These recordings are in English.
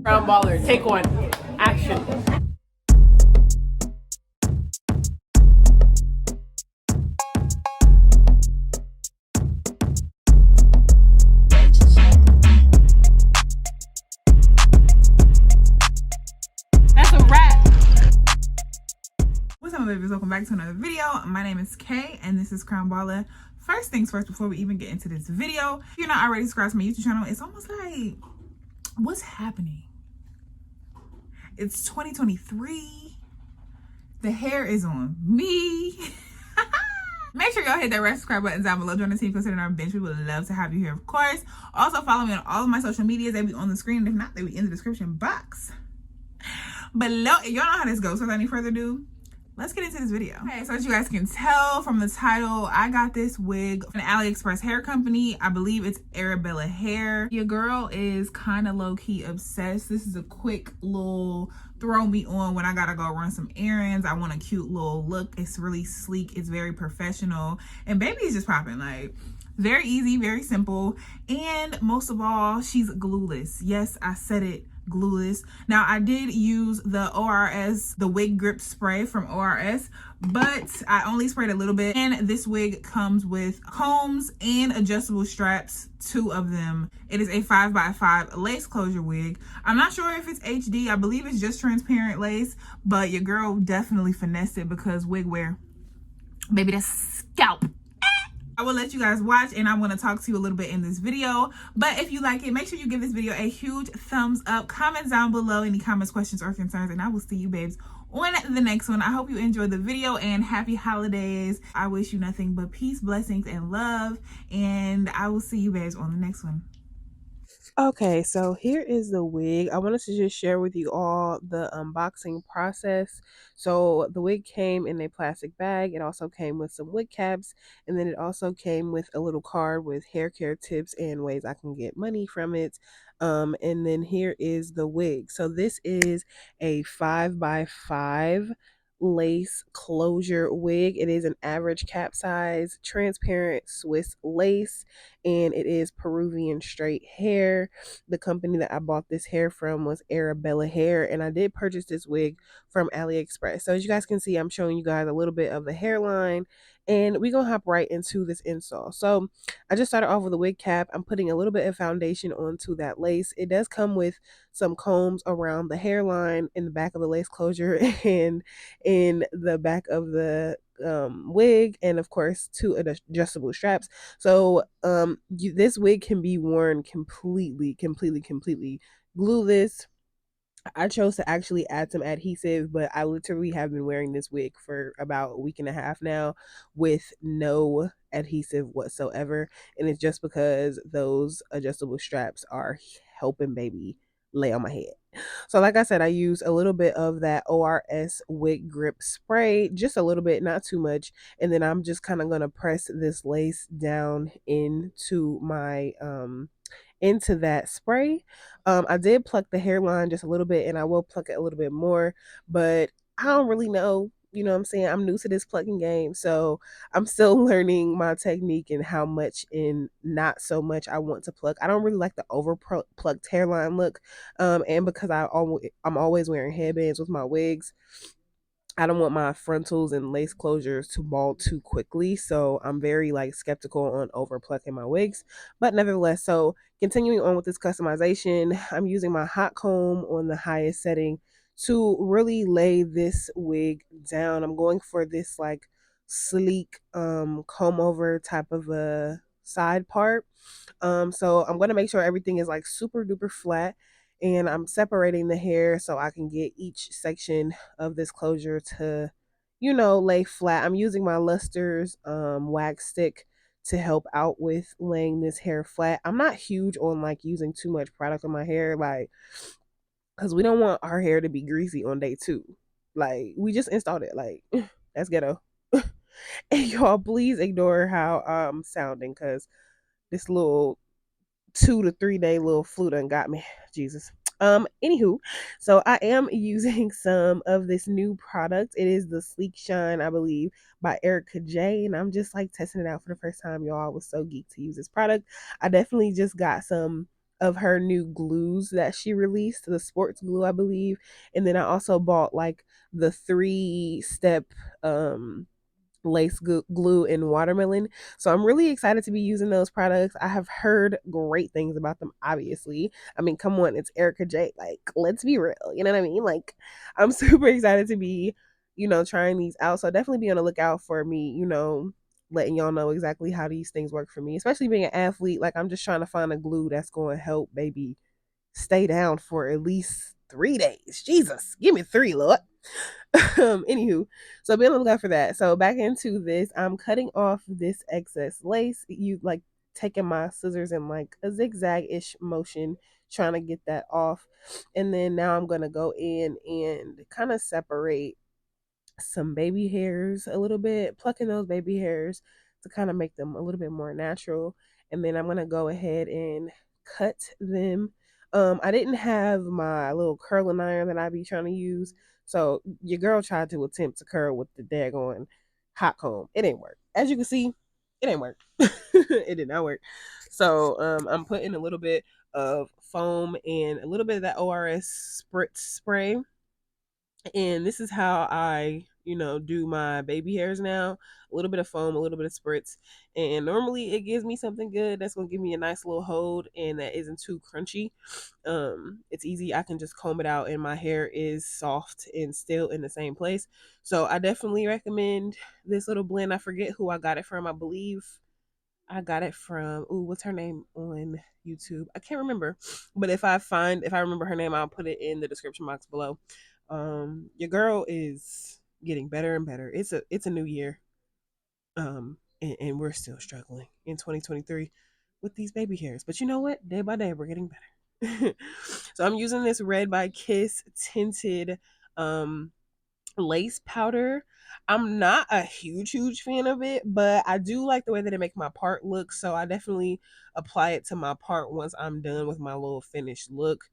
Crown baller, take one. Action. That's a wrap. What's up, my babies? Welcome back to another video. My name is Kay and this is Crown Baller. First things first, before we even get into this video, if you're not already subscribed to my YouTube channel, it's almost like, what's happening? It's 2023. The hair is on me. Make sure y'all hit that red subscribe button down below. Join the team considering our bench. We would love to have you here, of course. Also, follow me on all of my social medias. They be on the screen. If not, they be in the description box below. Y'all know how this goes. So without any further ado, let's get into this video. Okay, so as you guys can tell from the title, I got this wig from an AliExpress hair company. I believe it's Arabella Hair. Your girl is kind of low-key obsessed. This is a quick little throw me on when I gotta go run some errands. I want a cute little look. It's really sleek. It's very professional. And baby is just popping. Like, very easy, very simple. And most of all, she's glueless. Yes, I said it. Glueless. Now I did use the ORS, the wig grip spray from ORS, but I only sprayed a little bit. And this wig comes with combs and adjustable straps, 2 of them. It is a 5x5 lace closure wig. I'm not sure if it's HD. I believe it's just transparent lace, but your girl definitely finessed it because wig wear, baby, that's scalp. I will let you guys watch and I'm going to talk to you a little bit in this video. But if you like it, make sure you give this video a huge thumbs up. Comment down below any comments, questions, or concerns, and I will see you babes on the next one. I hope you enjoyed the video and happy holidays. I wish you nothing but peace, blessings, and love. And I will see you babes on the next one. Okay, so here is the wig. I wanted to just share with you all the unboxing process. So the wig came in a plastic bag. It also came with some wig caps, and then it also came with a little card with hair care tips and ways I can get money from it. And then here is the wig. So this is a 5x5 lace closure wig. It is an average cap size, transparent Swiss lace, and it is Peruvian straight hair. The company that I bought this hair from was Arabella Hair, and I did purchase this wig from AliExpress. So as you guys can see, I'm showing you guys a little bit of the hairline, and we're gonna hop right into this install. So I just started off with a wig cap. I'm putting a little bit of foundation onto that lace. It does come with some combs around the hairline, in the back of the lace closure, and in the back of the wig, and of course 2 adjustable straps. So this wig can be worn completely glueless. I chose to actually add some adhesive, but I literally have been wearing this wig for about a week and a half now with no adhesive whatsoever, and it's just because those adjustable straps are helping baby lay on my head. So like I said, I used a little bit of that ORS wig grip spray, just a little bit, not too much, and then I'm just kind of going to press this lace down into my into that spray. I did pluck the hairline just a little bit, and I will pluck it a little bit more, but I don't really know. You know what I'm saying? I'm new to this plucking game, so I'm still learning my technique and how much and not so much I want to pluck. I don't really like the over plucked hairline look, and because I'm always wearing headbands with my wigs, I don't want my frontals and lace closures to bald too quickly, so I'm very like skeptical on over plucking my wigs. But nevertheless, so continuing on with this customization, I'm using my hot comb on the highest setting to really lay this wig down. I'm going for this like sleek comb over type of a side part. So I'm going to make sure everything is like super duper flat, and I'm separating the hair so I can get each section of this closure to, you know, lay flat. I'm using my Luster's wax stick to help out with laying this hair flat. I'm not huge on like using too much product on my hair, like, because we don't want our hair to be greasy on day 2. Like, we just installed it, like, that's ghetto. And y'all please ignore how I'm sounding, because this little 2 to 3 day little flu done got me. Jesus. Anywho, so I am using some of this new product. It is the Sleek Shine, I believe, by Erica J, and I'm just like testing it out for the first time, y'all. I was so geeked to use this product. I definitely just got some of her new glues that she released, the sports glue, I believe. And then I also bought like the 3-step lace glue in watermelon. So I'm really excited to be using those products. I have heard great things about them, obviously. I mean, come on, it's Erica J. Like, let's be real. You know what I mean? Like, I'm super excited to be, trying these out. So definitely be on the lookout for me, letting y'all know exactly how these things work for me, especially being an athlete. Like, I'm just trying to find a glue that's going to help baby stay down for at least 3 days. Jesus, give me 3, Lord. Anywho, so be on the lookout for that. So back into this, I'm cutting off this excess lace. You like taking my scissors in like a zigzag-ish motion, trying to get that off. And then now I'm gonna go in and kind of separate some baby hairs a little bit, plucking those baby hairs to kind of make them a little bit more natural. And then I'm gonna go ahead and cut them. I didn't have my little curling iron that I be trying to use, so your girl tried to attempt to curl with the daggone hot comb. It didn't work. As you can see, it didn't work. It did not work. So I'm putting a little bit of foam and a little bit of that ORS spritz spray, and this is how I, do my baby hairs now. A little bit of foam, a little bit of spritz. And normally it gives me something good that's gonna give me a nice little hold and that isn't too crunchy. It's easy. I can just comb it out and my hair is soft and still in the same place. So I definitely recommend this little blend. I forget who I got it from. I believe I got it from, what's her name on YouTube? I can't remember. But if I remember her name, I'll put it in the description box below. Your girl is getting better and better. It's a new year. And we're still struggling in 2023 with these baby hairs. But you know what? Day by day we're getting better. So I'm using this Red by Kiss tinted lace powder. I'm not a huge fan of it, but I do like the way that it makes my part look, so I definitely apply it to my part once I'm done with my little finished look.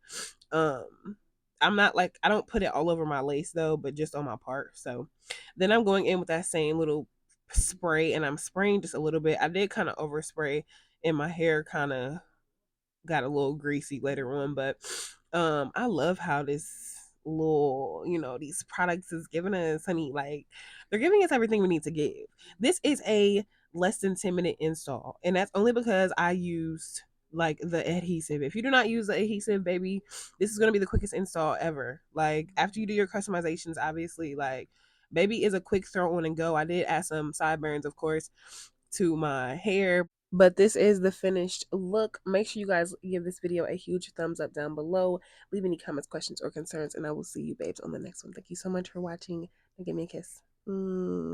I'm not like, I don't put it all over my lace though, but just on my part. So then I'm going in with that same little spray and I'm spraying just a little bit. I did kind of overspray and my hair kind of got a little greasy later on, but I love how this little, these products is giving us, honey, like they're giving us everything we need to give. This is a less than 10-minute install, and that's only because I used like the adhesive. If you do not use the adhesive, baby, this is going to be the quickest install ever. Like after you do your customizations, obviously, like baby is a quick throw on and go. I did add some sideburns, of course, to my hair, but this is the finished look. Make sure you guys give this video a huge thumbs up down below. Leave any comments, questions, or concerns, and I will see you babes on the next one. Thank you so much for watching, and give me a kiss. Mwah.